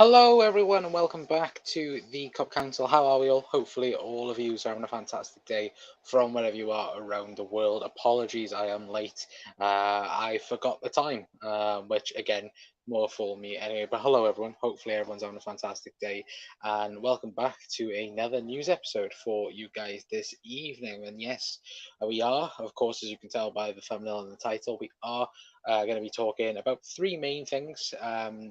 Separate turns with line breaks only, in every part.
Hello, everyone, and welcome back to the Cup Council. How are we all? Hopefully, all of you are having a fantastic day from wherever you are around the world. Apologies, I am late. I forgot the time, which again, more for me anyway. But hello, everyone. Hopefully, everyone's having a fantastic day, and welcome back to another news episode for you guys this evening. And yes, we are, of course, as you can tell by the thumbnail and the title, we are going to be talking about three main things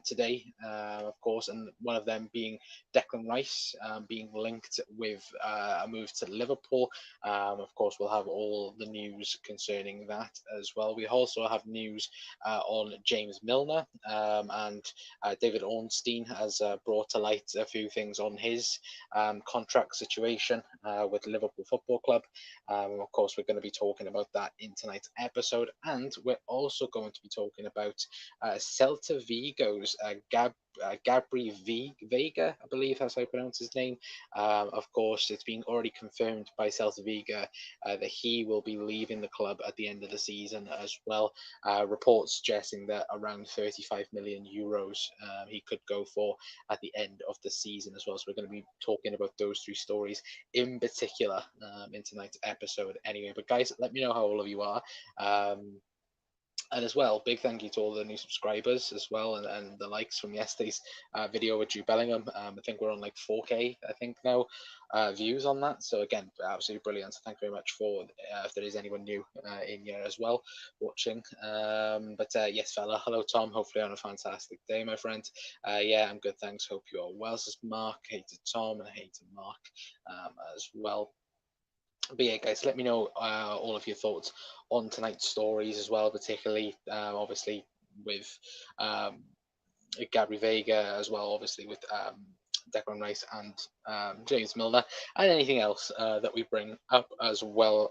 today, of course, and one of them being Declan Rice being linked with a move to Liverpool. Of course, we'll have all the news concerning that as well. We also have news on James Milner, and David Ornstein has brought to light a few things on his contract situation with Liverpool Football Club. Of course, we're going to be talking about that in tonight's episode, and we're also going to be talking about Celta Vigo's Gabri Veiga, I believe that's how you pronounce his name. Of course, it's been already confirmed by Celta Vigo that he will be leaving the club at the end of the season as well. Reports suggesting that around 35 million euros he could go for at the end of the season as well. So we're going to be talking about those three stories in particular in tonight's episode anyway. But guys, let me know how all of you are. And as well, big thank you to all the new subscribers as well, and the likes from yesterday's video with Jude Bellingham. I think we're on like 4K, I think now, views on that. So again, absolutely brilliant. So thank you very much for if there is anyone new in here as well watching. But yes, fella, hello Tom. Hopefully on a fantastic day, my friend. Yeah, I'm good. Thanks. Hope you are well. This is Mark. Hey to Tom and hey to Mark as well. But yeah, guys, let me know all of your thoughts on tonight's stories as well, particularly obviously with um, Gabri Veiga as well, obviously with Declan Rice and James Milner, and anything else that we bring up as well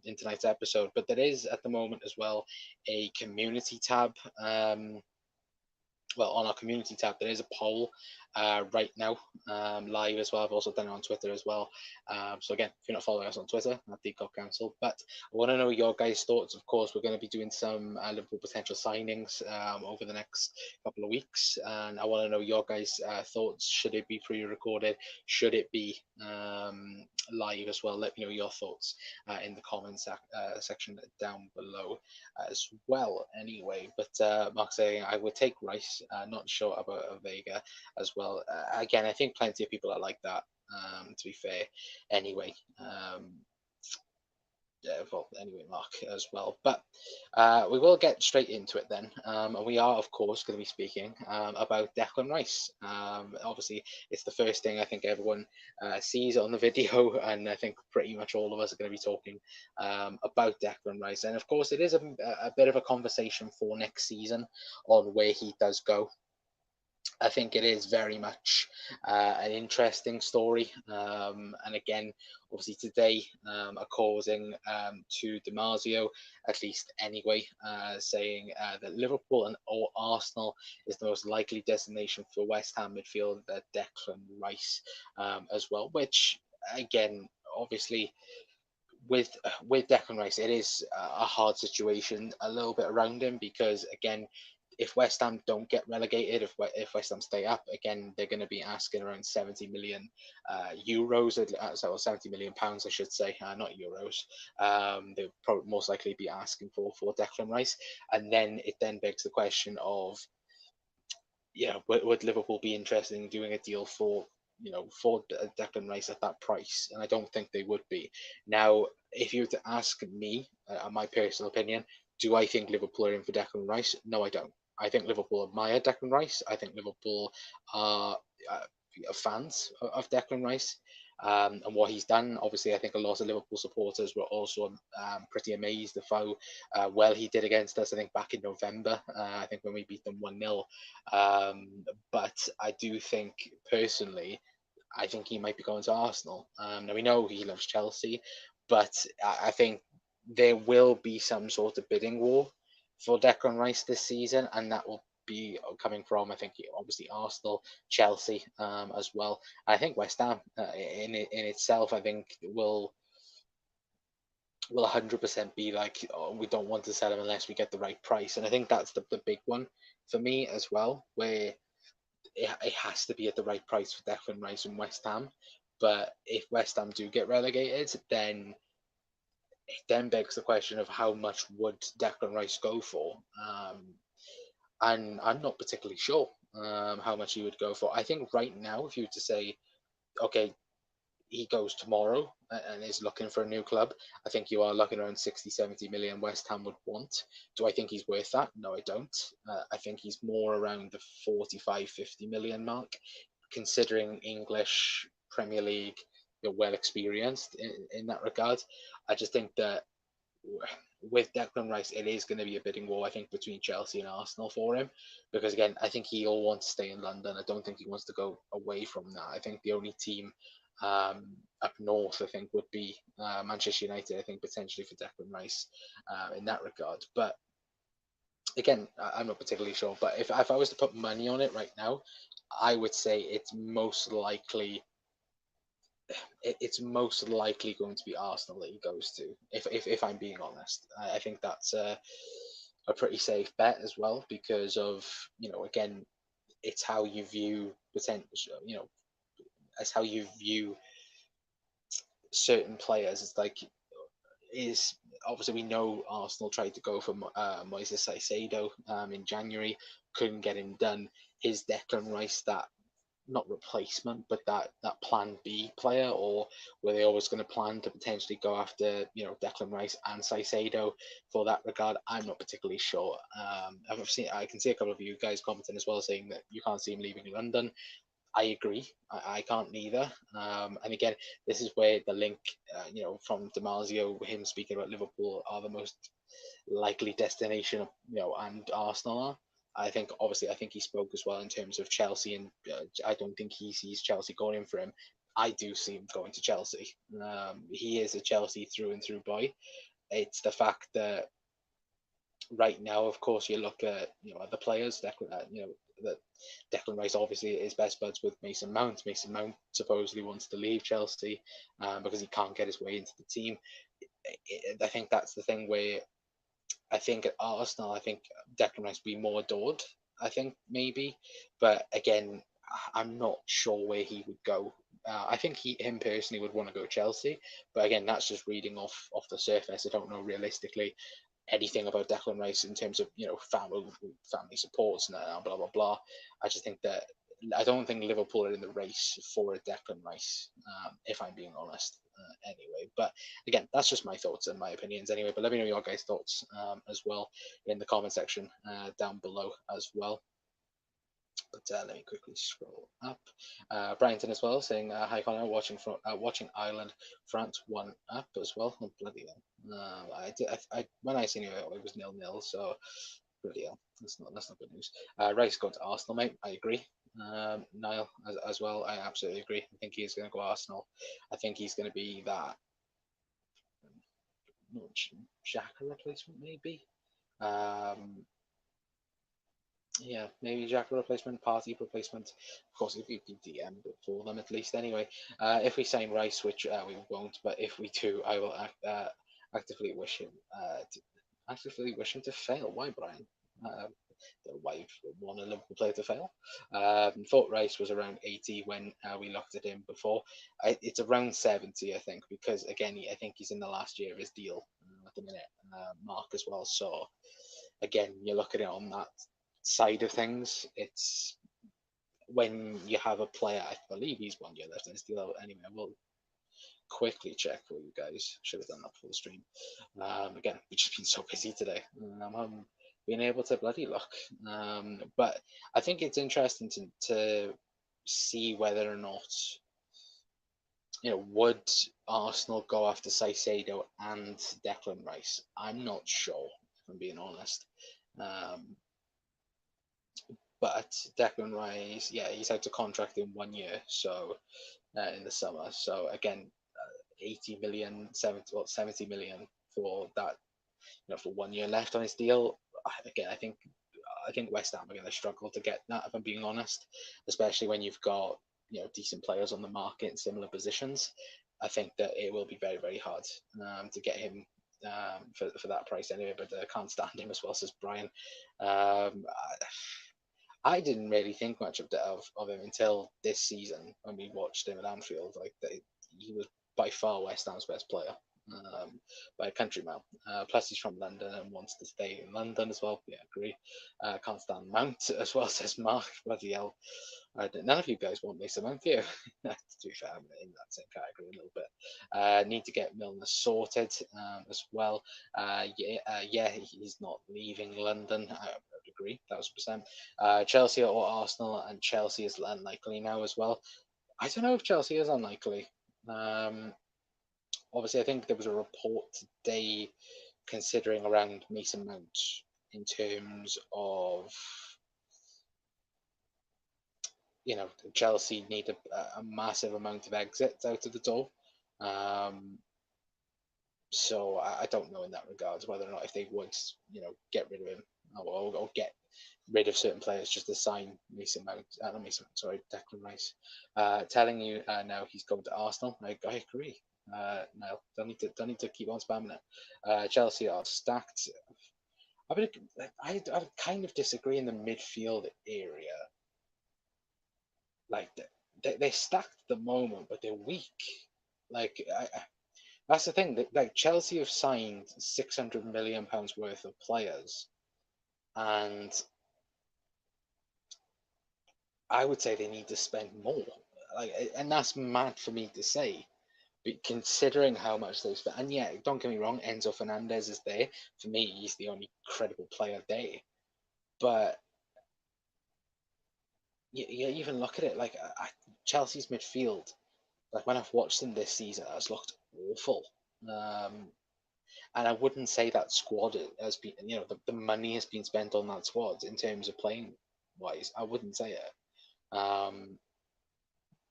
in tonight's episode. But there is at the moment as well a community tab. Well, on our community tab, there is a poll right now live as well. I've also done it on Twitter as well. So again, if you're not following us on Twitter, at the Cop Council, but I want to know your guys' thoughts. Of course, we're going to be doing some Liverpool potential signings over the next couple of weeks, and I want to know your guys' thoughts. Should it be pre-recorded? Should it be live as well? Let me know your thoughts in the comments section down below as well. Anyway, but Mark saying I would take Rice. Not sure about Vega as well. Again, I think plenty of people are like that. To be fair, anyway. Yeah, well, anyway, Mark as well. But we will get straight into it then. And we are, of course, going to be speaking about Declan Rice. Obviously, it's the first thing I think everyone sees on the video, and I think pretty much all of us are going to be talking about Declan Rice. And of course, it is a bit of a conversation for next season on where he does go. I think it is very much an interesting story. And again, obviously today, according to Damasio, at least anyway, saying that Liverpool and or Arsenal is the most likely destination for West Ham midfielder Declan Rice as well. Which again, obviously, with Declan Rice, it is a hard situation a little bit around him because again, if West Ham don't get relegated, if West Ham stay up again, they're going to be asking around 70 million euros, so 70 million pounds, I should say, not euros. They'll probably most likely be asking for Declan Rice, and then it then begs the question of, yeah, would Liverpool be interested in doing a deal for Declan Rice at that price? And I don't think they would be. Now, if you were to ask me, my personal opinion, do I think Liverpool are in for Declan Rice? No, I don't. I think Liverpool admire Declan Rice. I think Liverpool are fans of Declan Rice. And what he's done. Obviously, I think a lot of Liverpool supporters were also pretty amazed of how well he did against us. I think back in November, I think when we beat them 1-0. But I do think personally, I think he might be going to Arsenal. Now we know he loves Chelsea, but I think there will be some sort of bidding war for Declan Rice this season, and that will be coming from, I think, obviously Arsenal, Chelsea as well. I think West Ham in itself, I think will 100% be like, oh, we don't want to sell him unless we get the right price. And I think that's the big one for me as well, where it has to be at the right price for Declan Rice and West Ham. But if West Ham do get relegated, then it then begs the question of how much would Declan Rice go for? And I'm not particularly sure how much he would go for. I think right now, if you were to say, okay, he goes tomorrow and is looking for a new club, I think you are looking around 60, 70 million West Ham would want. Do I think he's worth that? No, I don't. I think he's more around the 45, 50 million mark, considering English Premier League, you're well experienced in that regard. I just think that with Declan Rice, it is going to be a bidding war, I think, between Chelsea and Arsenal for him. Because, again, I think he'll want to stay in London. I don't think he wants to go away from that. I think the only team up north, I think, would be Manchester United, I think, potentially for Declan Rice in that regard. But, again, I'm not particularly sure. But if I was to put money on it right now, I would say it's most likely going to be Arsenal that he goes to. If I'm being honest, I think that's a pretty safe bet as well, because of, again, it's how you view potential. It's how you view certain players. It's like, is obviously, we know Arsenal tried to go for Moises Caicedo in January, couldn't get him done. Is Declan Rice that, not replacement, but that plan B player, or were they always going to plan to potentially go after Declan Rice and Caicedo for that regard? I'm not particularly sure. I can see a couple of you guys commenting as well, saying that you can't see him leaving London. I agree. I can't neither. And again, this is where the link, from Damasio, him speaking about Liverpool are the most likely destination, and Arsenal are. I think he spoke as well in terms of Chelsea, and I don't think he sees Chelsea going in for him. I do see him going to Chelsea. He is a Chelsea through and through boy. It's the fact that right now, of course, you look at other players. That Declan Rice obviously is best buds with Mason Mount. Mason Mount supposedly wants to leave Chelsea because he can't get his way into the team. I think that's the thing where I think at Arsenal, I think Declan Rice would be more adored. I think maybe, but again, I'm not sure where he would go. I think him personally would want to go to Chelsea, but again, that's just reading off the surface. I don't know realistically anything about Declan Rice in terms of family supports and blah blah blah. I just think that I don't think Liverpool are in the race for a Declan Rice, if I'm being honest. Anyway, but again, that's just my thoughts and my opinions. Anyway, but let me know your guys' thoughts as well in the comment section down below as well. But let me quickly scroll up. Brianton as well saying, "Hi Connor, watching Ireland, France 1-0 as well." Oh, bloody hell! When I seen it was 0-0, so bloody hell. That's not good news. Rice going to Arsenal, mate. I agree. Niall as well. I absolutely agree. I think he's going to go Arsenal. I think he's going to be that Xhaka replacement, maybe. Yeah, maybe Xhaka replacement, Party replacement. Of course, if you can DM for them at least. Anyway, if we sign Rice, which we won't, but if we do, I will actively wish him to fail. Why, Brian? Why you want a Liverpool player to fail? Thought Rice was around 80 when we looked at him before. It's around 70, I think, because again, I think he's in the last year of his deal at the minute, Mark as well. So again, you look at it on that side of things. It's when you have a player, I believe he's 1 year left in his deal. Anyway, we'll quickly check for you guys. Should have done that for the stream. Again, we've just been so busy today. Being able to bloody look. But I think it's interesting to see whether or not, would Arsenal go after Caicedo and Declan Rice? I'm not sure, if I'm being honest. But Declan Rice, yeah, he's out to contract in 1 year, so in the summer. So again, 80 million, 70 million for that, for 1 year left on his deal. Again, I think West Ham are going to struggle to get that, if I'm being honest, especially when you've got decent players on the market in similar positions. I think that it will be very, very hard to get him for that price anyway. But I can't stand him as well, says Brian. I didn't really think much of him until this season when we watched him at Anfield. He was by far West Ham's best player, by a country mile. Plus, he's from London and wants to stay in London as well. Yeah, agree. Can't stand Mount as well, says Mark. Bloody hell. None of you guys want Mason Mount, do you? To be fair, I'm in that same category a little bit. Need to get Milner sorted as well. Yeah, he's not leaving London. I would agree, 1,000%. Chelsea or Arsenal, and Chelsea is unlikely now as well. I don't know if Chelsea is unlikely. Um, Obviously, I think there was a report today considering around Mason Mount in terms of, Chelsea need a massive amount of exits out of the door. So I don't know in that regards whether or not if they would, get rid of him or get rid of certain players just to sign Mason Mount, not Mason Mount, sorry, Declan Rice. Telling you now he's going to Arsenal. I agree. No, don't need to keep on spamming it. Chelsea are stacked. I kind of disagree in the midfield area. Like they're stacked at the moment, but they're weak. Like that's the thing. Like Chelsea have signed £600 million worth of players, and I would say they need to spend more. And that's mad for me to say, but considering how much they've spent, and yeah, don't get me wrong, Enzo Fernandez is there. For me, he's the only credible player there. But you even look at it like Chelsea's midfield. Like when I've watched them this season, it's looked awful. Um, and I wouldn't say that squad has been, the money has been spent on that squad in terms of playing wise. I wouldn't say it.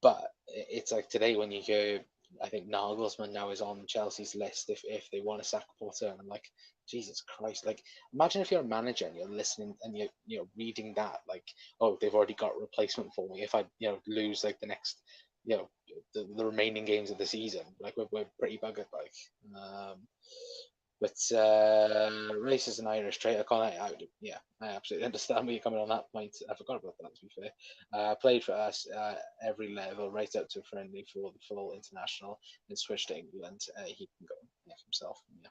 But it's like today when you hear, I think Nagelsmann now is on Chelsea's list if they want to sack Potter, and I'm like, Jesus Christ! Like, imagine if you're a manager and you're listening and you're reading that, like, oh, they've already got a replacement for me. If I lose like the next, the remaining games of the season, like we're pretty buggered, like. But race is an Irish trait. Yeah, I absolutely understand where you're coming on that point. I forgot about that, to be fair. Played for us every level, right up to friendly for the full international, then switched to England. He can go himself. Yeah,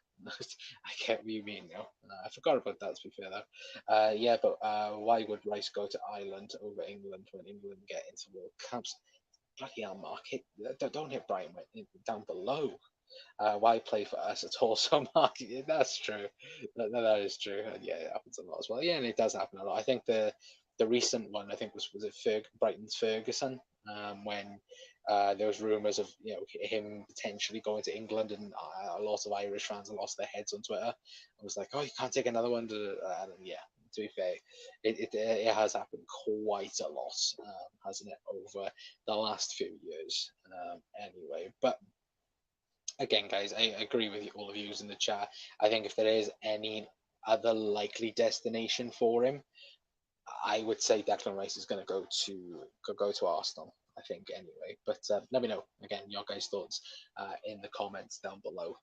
I get what you mean now. I forgot about that, to be fair, though. Yeah, but why would Rice go to Ireland over England when England get into World Cups? Bloody hell, Mark. Don't hit Brian down below. Why play for us at all so much? Yeah, that's true. That is true. And yeah, it happens a lot as well. Yeah, and it does happen a lot. I think the recent one, I think was it Brighton's Ferguson, when there was rumours of him potentially going to England, and a lot of Irish fans lost their heads on Twitter. I was like, oh, you can't take another one. And yeah, to be fair, it has happened quite a lot, hasn't it, over the last few years. Anyway, but again, guys, I agree with all of you in the chat. I think if there is any other likely destination for him, I would say Declan Rice is going to go to Arsenal. I think anyway, but let me know again your guys' thoughts in the comments down below.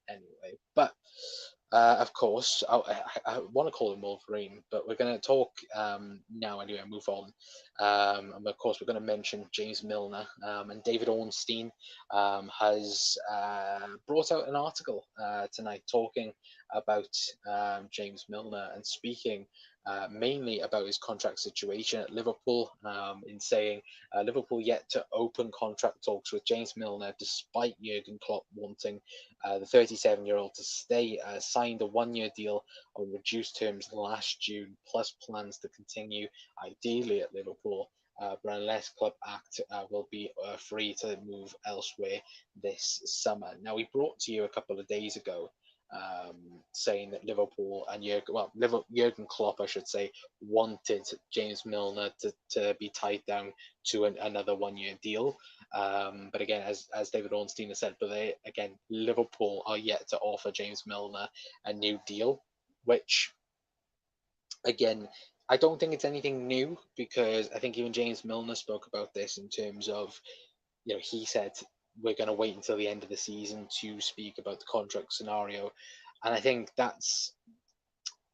Anyway, but of course, I want to call him Wolverine, but we're going to talk now anyway, move on. And of course, we're going to mention James Milner, and David Ornstein has brought out an article tonight talking about James Milner and speaking mainly about his contract situation at Liverpool, in saying Liverpool yet to open contract talks with James Milner despite Jurgen Klopp wanting the 37-year-old to stay. Signed a one-year deal on reduced terms last June, plus plans to continue ideally at Liverpool. But unless Club Act will be free to move elsewhere this summer. Now, we brought to you a couple of days ago saying that Liverpool and Jurgen Klopp, I should say, wanted James Milner to be tied down to another one-year deal. But again, as David Ornstein has said, Liverpool are yet to offer James Milner a new deal, which again, I don't think it's anything new, because I think even James Milner spoke about this in terms of, he said we're going to wait until the end of the season to speak about the contract scenario. And I think that's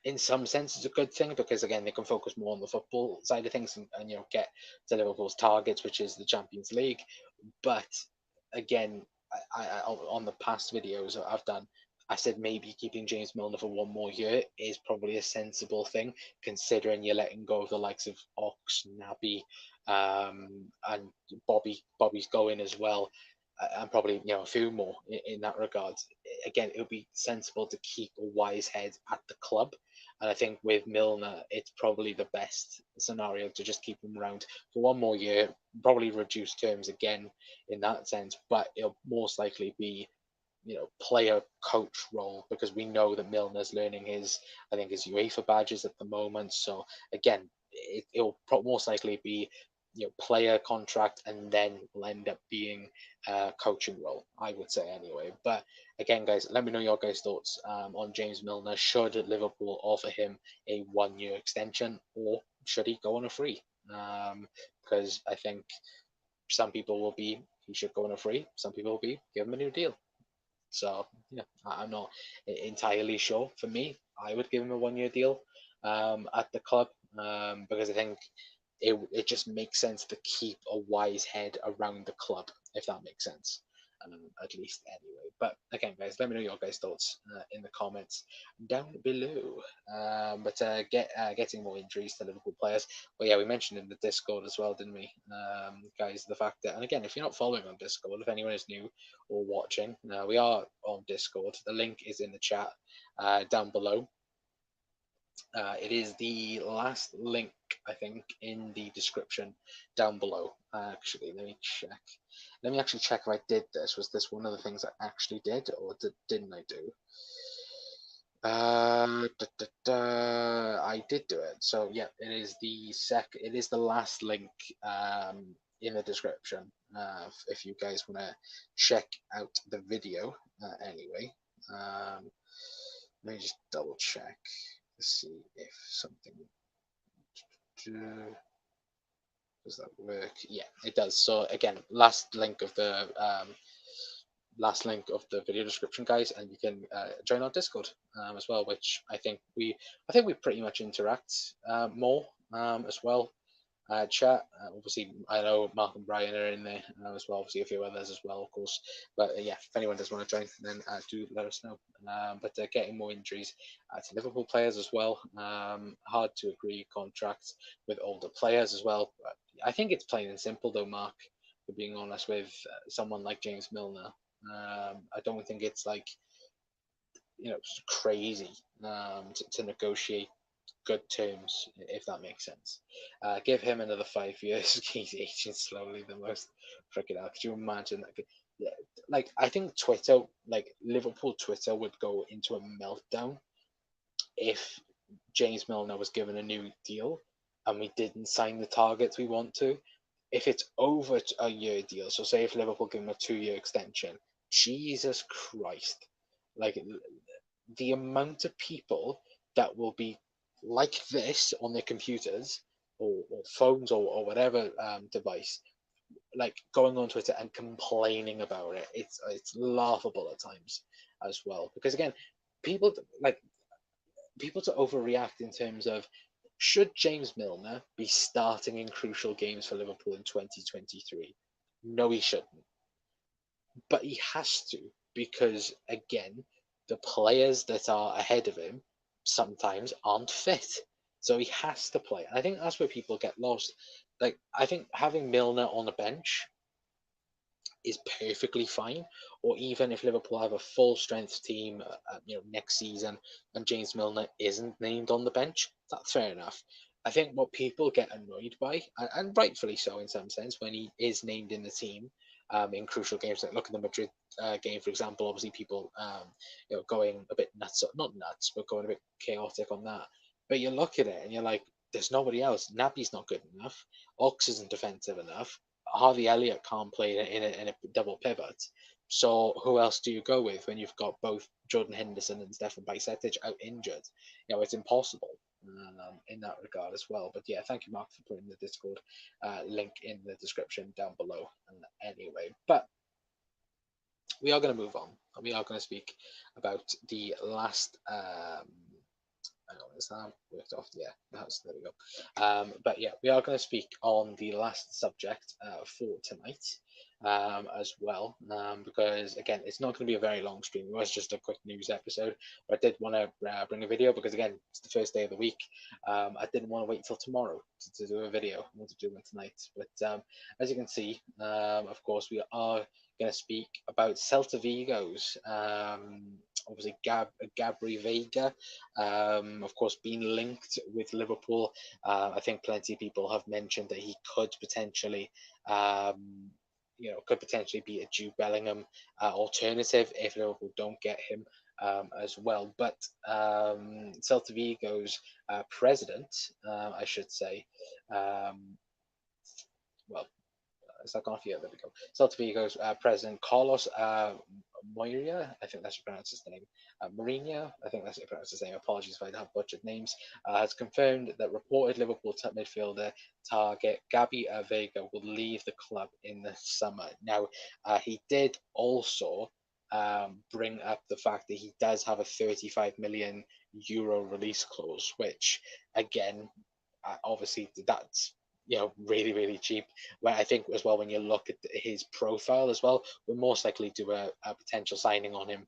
in some sense, it's a good thing because again they can focus more on the football side of things and get to Liverpool's targets, which is the Champions League. But again, on the past videos that I've done, I said maybe keeping James Milner for one more year is probably a sensible thing, considering you're letting go of the likes of Ox, Naby, and Bobby's going as well, and probably a few more in that regard. Again, it would be sensible to keep a wise head at the club, and I think with Milner, it's probably the best scenario to just keep him around for one more year, probably reduce terms again in that sense, but it'll most likely be player coach role because we know that Milner's learning his UEFA badges at the moment. So again, it'll most likely be player contract and then will end up being a coaching role, I would say anyway. But again, guys, let me know your guys' thoughts on James Milner. Should Liverpool offer him a 1 year extension or should he go on a free? Because I think some people will be he should go on a free. Some people will be give him a new deal. So yeah, I'm not entirely sure. For me, I would give him a 1 year deal at the club because I think it just makes sense to keep a wise head around the club, if that makes sense. At least anyway. But again, guys, let me know your guys' thoughts in the comments down below. Getting more injuries to Liverpool players. Well, yeah, we mentioned in the Discord as well, didn't we, guys? The fact that, and again, if you're not following on Discord, if anyone is new or watching, we are on Discord. The link is in the chat down below. It is the last link, I think, in the description down below. Actually, let me check. Let me actually check if I did this. Was this one of the things I actually did, or didn't I do? I did do it. So yeah, it is the last link in the description. If you guys want to check out the video, anyway. Let me just double check to see if something does that work. Yeah, it does. So again, last link of the video description, guys, and you can join our Discord as well, which I think we pretty much interact more as well. Chat, obviously, I know Mark and Brian are in there as well. Obviously, a few others as well, of course. But yeah, if anyone does want to join, then do let us know. But getting more injuries to Liverpool players as well. Hard to agree contracts with older players as well. But I think it's plain and simple, though, Mark. For being honest with someone like James Milner, I don't think it's like crazy to negotiate good terms, if that makes sense. Give him another 5 years. He's aging slowly the most. Freaking hell! Could you imagine that? Yeah, like I think Twitter, like Liverpool Twitter, would go into a meltdown if James Milner was given a new deal and we didn't sign the targets we want to. If it's over a year deal, so say if Liverpool give him a 2 year extension, Jesus Christ, like the amount of people that will be like this on their computers or phones or whatever device, like going on Twitter and complaining about it. It's laughable at times as well because again, people like people to overreact in terms of should James Milner be starting in crucial games for Liverpool in 2023? No, he shouldn't. But he has to because again, the players that are ahead of him sometimes aren't fit. So he has to play. And I think that's where people get lost. Like I think having Milner on the bench is perfectly fine. Or even if Liverpool have a full strength team, next season, and James Milner isn't named on the bench, that's fair enough. I think what people get annoyed by, and rightfully so in some sense, when he is named in the team in crucial games, like look at the Madrid game, for example. Obviously, people going a bit nuts, not nuts, but going a bit chaotic on that. But you look at it and you're like, there's nobody else. Naby's not good enough. Ox isn't defensive enough. Harvey Elliott can't play in a double pivot. So who else do you go with when you've got both Jordan Henderson and Stefan Bajcetic out injured? It's impossible in that regard as well. But yeah, thank you, Mark, for putting the Discord link in the description down below. Anyway, but we are going to move on. We are going to speak about the last hang on, is that worked off? Yeah, there we go. But yeah, we are going to speak on the last subject for tonight as well, because again, it's not going to be a very long stream. It was just a quick news episode, but I did want to bring a video because again, it's the first day of the week. I didn't want to wait till tomorrow to do a video. I wanted to do one tonight, but as you can see, of course, we are going to speak about Celta Vigo's obviously Gabri Veiga, of course, being linked with Liverpool. I think plenty of people have mentioned that he could potentially, could potentially be a Jude Bellingham alternative if Liverpool don't get him. As well, but Celta Vigo's president, I should say, well, it's not gone off yet. There we go. Celta Vigo's president Carlos Moiria, I think that's how you pronounce his name. Mourinho, I think that's how you pronounce his name. Apologies if I have butchered names. Has confirmed that reported Liverpool top midfielder target Gabri Veiga will leave the club in the summer. Now, he did also bring up the fact that he does have a 35 million euro release clause, which again, obviously that's really, really cheap. Where I think as well, when you look at his profile as well, we'll most likely do a potential signing on him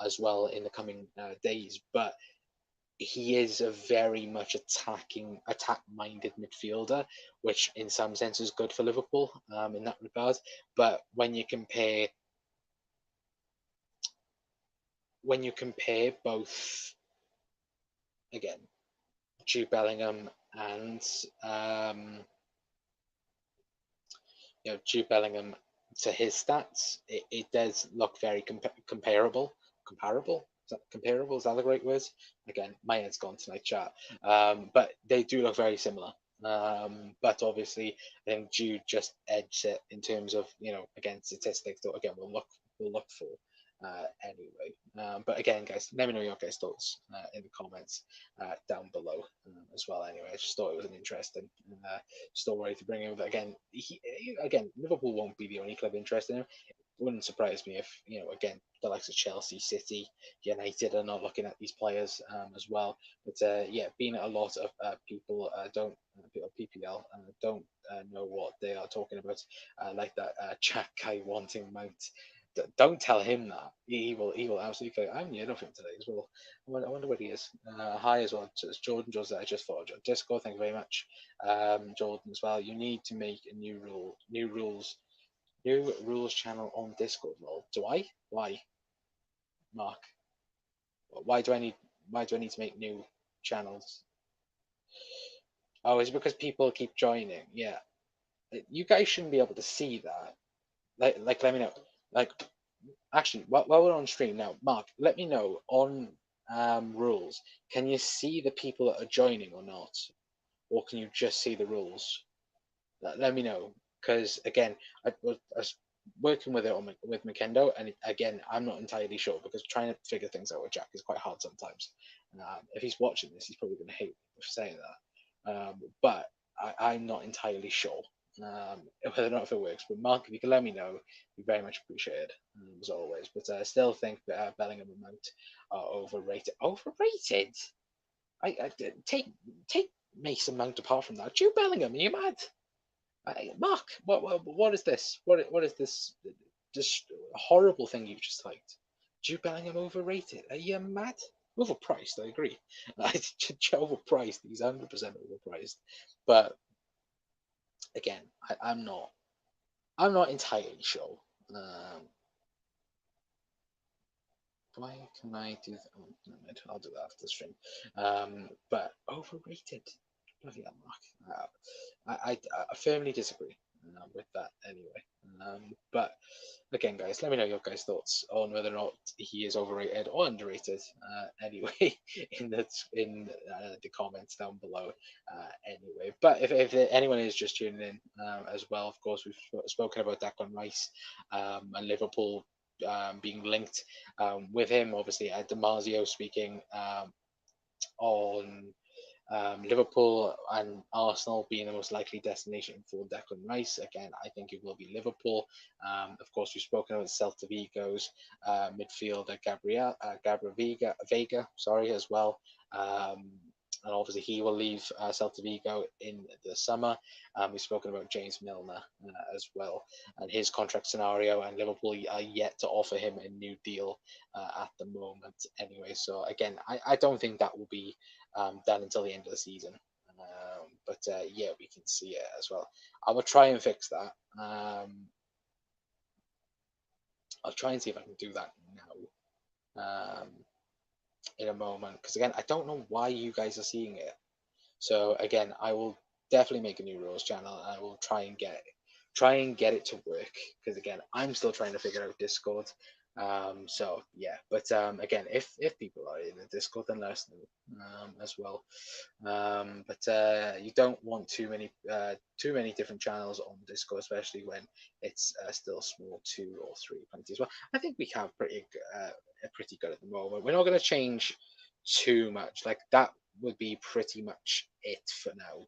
as well in the coming days. But he is a very much attack-minded midfielder, which in some sense is good for Liverpool in that regard. But when you compare both, again, Jude Bellingham and Jude Bellingham to his stats, it does look very comparable. Comparable? Is that comparable? Is that the right word? Again, my head's gone tonight, chat. But they do look very similar. But obviously, I think Jude just edged it in terms of again statistics. That again we'll look for. Anyway, but again, guys, let me know your guys' thoughts in the comments down below as well. Anyway, I just thought it was an interesting story to bring in. But again, again, Liverpool won't be the only club interested in him. It wouldn't surprise me if again the likes of Chelsea, City, United are not looking at these players as well. But yeah, being a lot of people PPL don't know what they are talking about, like that chat guy wanting Mount. Don't tell him that. He will absolutely. I haven't heard of him today as well. I wonder where he is. Hi as well. It's Jordan Jose. I just followed you. Discord. Thank you very much. Jordan as well. You need to make a new rules channel on Discord. Well, do I? Why, Mark? Why do I need to make new channels? Oh, is it because people keep joining? Yeah. You guys shouldn't be able to see that. Like let me know. Like, actually, while we're on stream now, Mark, let me know on rules. Can you see the people that are joining or not, or can you just see the rules? Let me know, because again, I was working with it with Makendo, and again, I'm not entirely sure because trying to figure things out with Jack is quite hard sometimes. If he's watching this, he's probably going to hate me for saying that. But I'm not entirely sure whether or not if it works. But Mark, if you can let me know, it'd be very much appreciated as always. But I still think that Bellingham and Mount are overrated. Overrated? I take Mason Mount apart from that. Jude Bellingham, are you mad? Mark, what is this? What is this? Just horrible thing you just typed. Jude Bellingham overrated? Are you mad? Overpriced, I agree. Overpriced. He's 100% overpriced. But again, I'm not entirely sure. Why can I do that? Oh, no, I'll do that after the stream. But overrated. Bloody hell, Mark. I firmly disagree with that anyway. But again, guys, let me know your guys' thoughts on whether or not he is overrated or underrated. Anyway, in the comments down below. Anyway, but if anyone is just tuning in as well, of course, we've spoken about Declan Rice and Liverpool being linked with him. Obviously, Damasio speaking on Liverpool and Arsenal being the most likely destination for Declan Rice. Again, I think it will be Liverpool. Of course, we've spoken about Celta Vigo's midfielder Gabri Veiga, sorry, as well. And obviously, he will leave Celta Vigo in the summer. We've spoken about James Milner as well and his contract scenario, and Liverpool are yet to offer him a new deal at the moment. Anyway, so again, I don't think that will be done until the end of the season. But yeah, we can see it as well. I will try and fix that. I'll try and see if I can do that now in a moment. Because again, I don't know why you guys are seeing it. So again, I will definitely make a new rules channel. And I will try and get it to work. Because again, I'm still trying to figure out Discord. So yeah, but again, if people are in the Discord, then let us know as well. But you don't want too many different channels on Discord, especially when it's still small, 2 or 3 plenty as well. I think we have pretty good at the moment. We're not going to change too much. Like that would be pretty much it for now.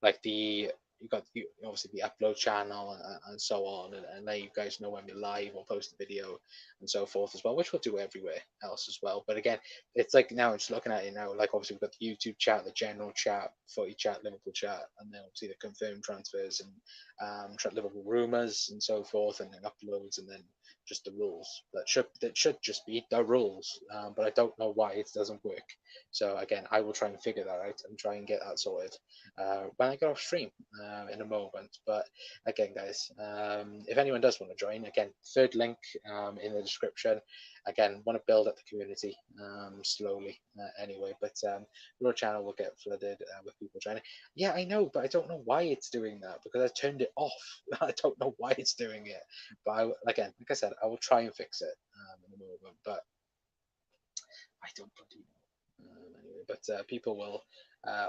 Like you got obviously the upload channel and so on, and let you guys know when we're live or post a video and so forth as well, which we'll do everywhere else as well. But again, it's like now I'm just looking at it now, like obviously we've got the YouTube chat, the general chat, footy chat, Liverpool chat, and then obviously the confirmed transfers and Liverpool rumours and so forth, and then uploads, and then just the rules. That should just be the rules, but I don't know why it doesn't work. So again, I will try and figure that out and try and get that sorted when I get off stream in a moment. But again, guys, if anyone does want to join, again, third link in the description. Again, want to build up the community slowly anyway, but your channel will get flooded with people joining. Yeah, I know, but I don't know why it's doing that because I turned it off. I don't know why it's doing it, but again, like I said, I will try and fix it in a moment, but I don't bloody know. Anyway, but people will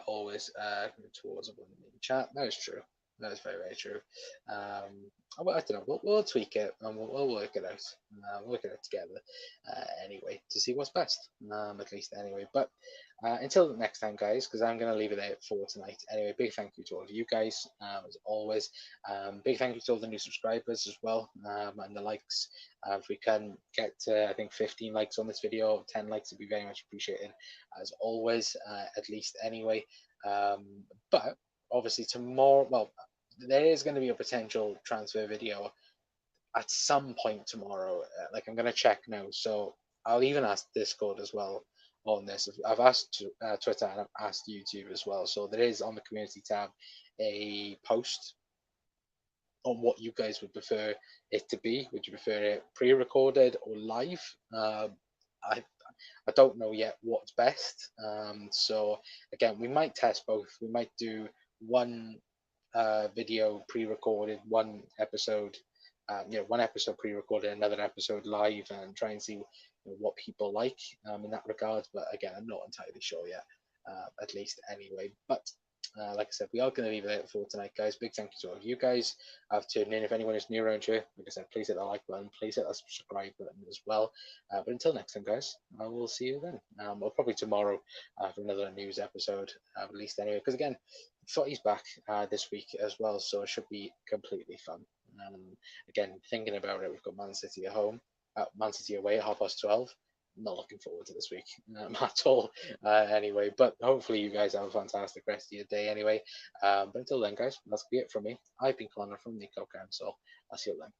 always go towards a one chat. That is true. That is very, very true. I don't know. We'll tweak it and we'll work it out. We'll work it out together anyway to see what's best. At least anyway. But until next time, guys, because I'm going to leave it there for tonight. Anyway, big thank you to all of you guys as always. Big thank you to all the new subscribers as well and the likes. If we can get to, I think, 15 likes on this video, 10 likes would be very much appreciated as always, at least anyway. But obviously tomorrow, well, there is going to be a potential transfer video at some point tomorrow. Like I'm going to check now, so I'll even ask Discord as well on this. I've asked Twitter and I've asked YouTube as well. So there is on the community tab a post on what you guys would prefer it to be. Would you prefer it pre-recorded or live? I don't know yet what's best. So again, we might test both. We might do one video pre-recorded, one episode, one episode pre-recorded, another episode live, and try and see what people like in that regard. But again, I'm not entirely sure yet, at least anyway. But like I said, we are going to leave it for tonight, guys. Big thank you to all of you guys for tuning in. If anyone is new around here, like I said, please hit the like button, please hit the subscribe button as well. But until next time, guys, I will see you then. Or probably tomorrow for another news episode, at least anyway. Because again, footy's back this week as well, so it should be completely fun. Again, thinking about it, we've got Man City at home, Man City away at 12:30. Not looking forward to this week at all anyway, but hopefully you guys have a fantastic rest of your day anyway. But until then, guys, that's be it from me. I've been Connor from the Co Council. I'll see you then.